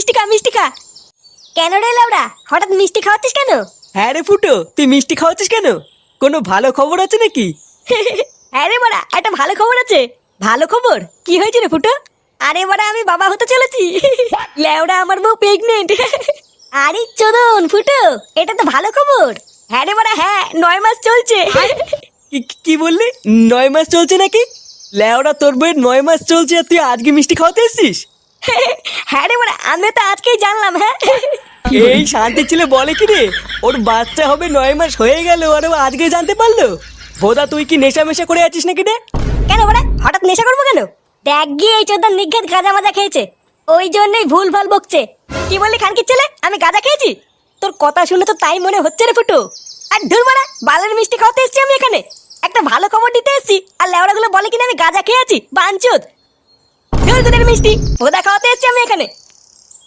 মিষ্টি খা মিষ্টি খা। কেন রে লাউড়া, হঠাৎ মিষ্টি খাওয়াচ্ছিস কেন? হ্যাঁ রে ফুটো, তুই মিষ্টি খাওয়াচ্ছিস কেন? কোনো ভালো খবর আছে নাকি? হ্যাঁ রে বড়া, একটা ভালো খবর আছে। ভালো খবর? কি হয়েছে রে ফুটো? আরে বড়া, আমি বাবা হতে চলেছি। লেওড়া, আমার বউ প্রেগনেন্ট। আরে চোদন ফুটো, এটা তো ভালো খবর। হ্যাঁ রে বড়া, হ্যাঁ, 9 মাস চলছে। কি বললি? 9 মাস চলছে নাকি? লেওড়া, তোর বইয়ের 9 মাস চলছে আর তুই আজকে মিষ্টি খাওয়াতে এসছিস? হ্যাঁ রে বড়া, আমি তো আজকেই জানলাম। হ্যাঁ, এই শান্তি ছেলে বলে কি রে, ওর বাচ্চা হবে 9 মাস হয়ে গেল আর ও আজকে জানতে পারলো? ভোদা, তুই কি নেশা মেশা করে আছিস নাকি রে? কেন বড়া, হঠাৎ নেশা করবো কেন? দেখ গিয়ে এই চোদ্দার নিঘাত গাঁজা মাজা খেয়েছে, ওই জন্যই ভুল ভাল বকছে। কি বললি খানকির ছেলে, আমি গাঁজা খেয়েছি? তোর কথা শুনে তো তাই মনে হচ্ছে রে ফুটো। আর ধুর মারা, বালের মিষ্টি খাওয়াতে এসেছি আমি এখানে, একটা ভালো খবর দিতে এসেছি, আর লেওড়াগুলো বলে কিনা আমি গাঁজা খেয়েছি। বাঞ্চোদ, ধুর তোদের মিষ্টি, ভোদা খাওয়াতে এসেছি আমি এখানে।